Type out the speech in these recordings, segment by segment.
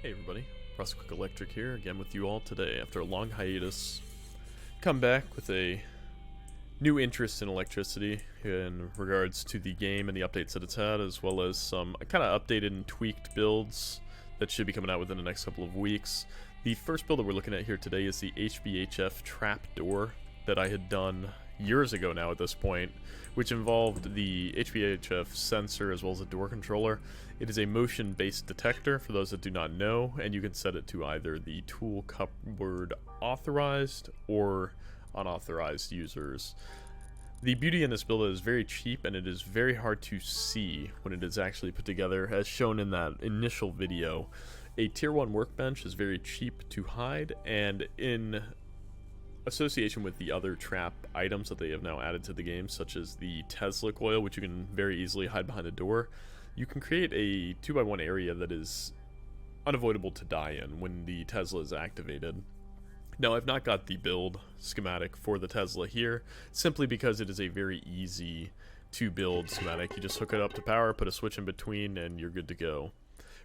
Hey everybody, Quick Electric here again with you all today after a long hiatus. Come back with a new interest in electricity in regards to the game and the updates that it's had, as well as some kind of updated and tweaked builds that should be coming out within the next couple of weeks. The first build that we're looking at here today is the HBHF Trap Door that I had done years ago now at this point, which involved the HBHF sensor as well as a door controller. It is a motion-based detector, for those that do not know, and you can set it to either the tool cupboard authorized or unauthorized users. The beauty in this build is very cheap, and it is very hard to see when it is actually put together, as shown in that initial video. A tier 1 workbench is very cheap to hide, and in association with the other trap items that they have now added to the game, such as the Tesla coil, which you can very easily hide behind a door, you can create a 2x1 area that is unavoidable to die in when the Tesla is activated. Now, I've not got the build schematic for the Tesla here, simply because it is a very easy to build schematic. You just hook it up to power, put a switch in between, and you're good to go.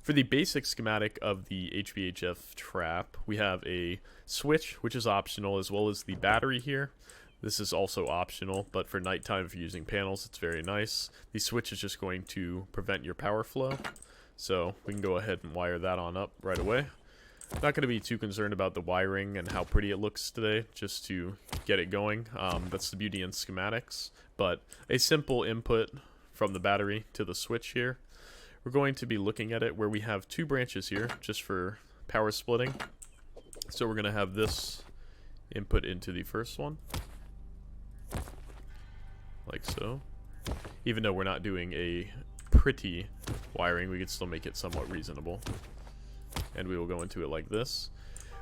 For the basic schematic of the HBHF trap, we have a switch, which is optional, as well as the battery here. This is also optional, but for nighttime, if you're using panels, it's very nice. The switch is just going to prevent your power flow, so we can go ahead and wire that on up right away. Not going to be too concerned about the wiring and how pretty it looks today, just to get it going. That's the beauty in schematics, but a simple input from the battery to the switch here. We're going to be looking at it where we have two branches here, just for power splitting. So we're going to have this input into the first one, like so. Even though we're not doing a pretty wiring, we could still make it somewhat reasonable. And we will go into it like this.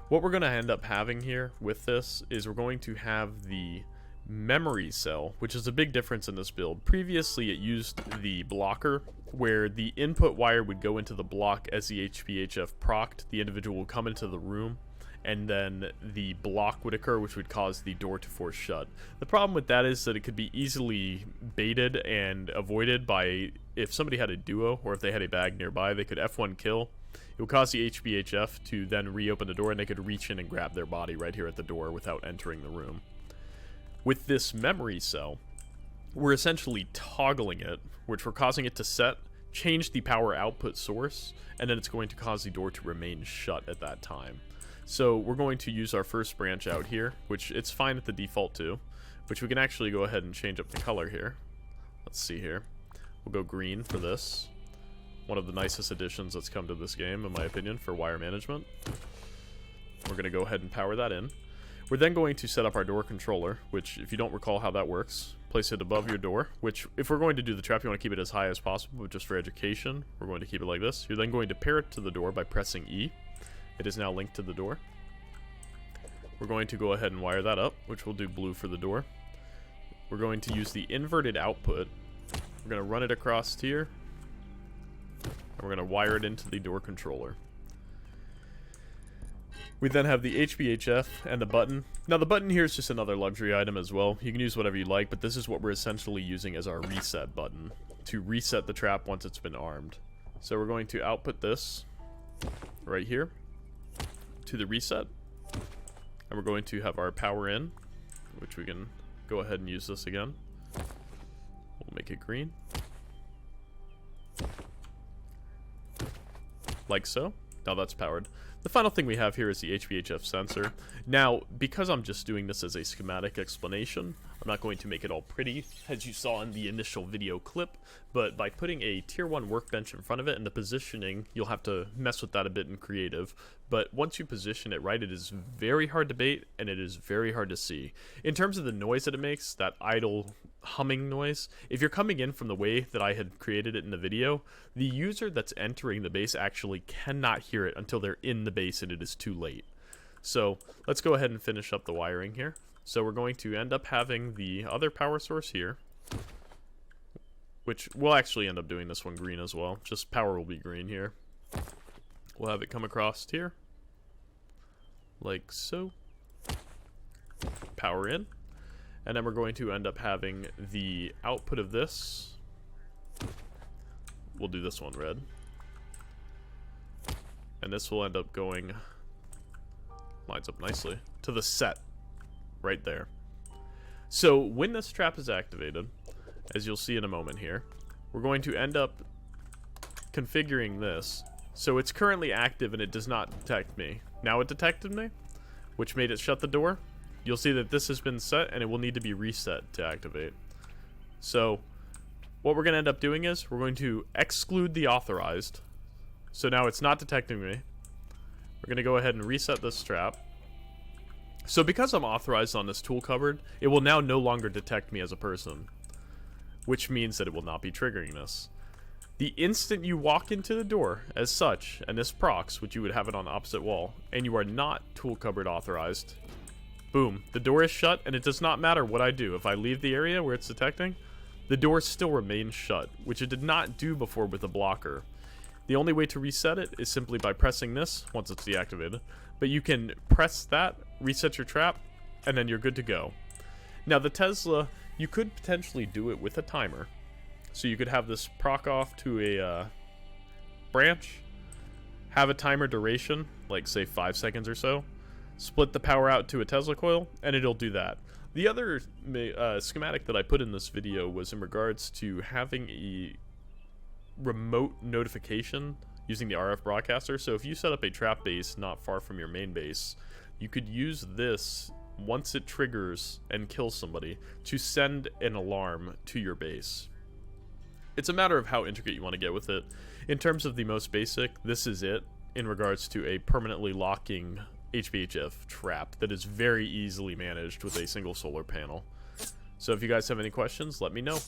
What we're going to end up having here with this is we're going to have the memory cell, which is a big difference in this build. Previously it used the blocker, where the input wire would go into the block as the HBHF procced. The individual will come into the room, and then the block would occur, which would cause the door to force shut. The problem with that is that it could be easily baited and avoided by, if somebody had a duo or if they had a bag nearby, they could F1 kill. It would cause the HBHF to then reopen the door, and they could reach in and grab their body right here at the door without entering the room. With this memory cell, we're essentially toggling it, which we're causing it to set, change the power output source, and then it's going to cause the door to remain shut at that time. So we're going to use our first branch out here, which it's fine at the default too, which we can actually go ahead and change up the color here. Let's see here. We'll go green for this. One of the nicest additions that's come to this game, in my opinion, for wire management. We're going to go ahead and power that in. We're then going to set up our door controller, which, if you don't recall how that works, place it above your door, which, if we're going to do the trap, you want to keep it as high as possible, but just for education, we're going to keep it like this. You're then going to pair it to the door by pressing E. It is now linked to the door. We're going to go ahead and wire that up, which will do blue for the door. We're going to use the inverted output. We're going to run it across here, and we're going to wire it into the door controller. We then have the HBHF and the button. Now the button here is just another luxury item as well. You can use whatever you like, but this is what we're essentially using as our reset button to reset the trap once it's been armed. So we're going to output this right here to the reset, and we're going to have our power in, which we can go ahead and use this again. We'll make it green, like so. Now that's powered. The final thing we have here is the HBHF sensor. Now, because I'm just doing this as a schematic explanation, I'm not going to make it all pretty, as you saw in the initial video clip, but by putting a tier 1 workbench in front of it and the positioning, you'll have to mess with that a bit in creative. But once you position it right, it is very hard to bait, and it is very hard to see. In terms of the noise that it makes, that idle humming noise, if you're coming in from the way that I had created it in the video, the user that's entering the base actually cannot hear it until they're in the base and it is too late. So let's go ahead and finish up the wiring here. So we're going to end up having the other power source here, which we'll actually end up doing this one green as well. Just power will be green here. We'll have it come across here, like so. Power in. And then we're going to end up having the output of this. We'll do this one red. and this will end up going, lines up nicely, to the set right there. So when this trap is activated, as you'll see in a moment here, we're going to end up configuring this. So it's currently active and it does not detect me. Now it detected me, which made it shut the door. You'll see that this has been set and it will need to be reset to activate. So what we're going to end up doing is we're going to exclude the authorized. So now it's not detecting me. We're going to go ahead and reset this trap. So because I'm authorized on this tool cupboard, it will now no longer detect me as a person, which means that it will not be triggering this. The instant you walk into the door as such, and this procs, which you would have it on the opposite wall, and you are not tool cupboard authorized, boom, the door is shut, and it does not matter what I do. If I leave the area where it's detecting, the door still remains shut, which it did not do before with a blocker. The only way to reset it is simply by pressing this once it's deactivated, but you can press that, reset your trap, and then you're good to go. Now the Tesla, you could potentially do it with a timer. So you could have this proc off to a branch, have a timer duration, like say 5 seconds or so, split the power out to a Tesla coil, and it'll do that. The other schematic that I put in this video was in regards to having a remote notification using the RF broadcaster. So if you set up a trap base not far from your main base, you could use this once it triggers and kills somebody to send an alarm to your base. It's a matter of how intricate you want to get with it. In terms of the most basic, this is it in regards to a permanently locking HBHF trap that is very easily managed with a single solar panel. So if you guys have any questions, let me know.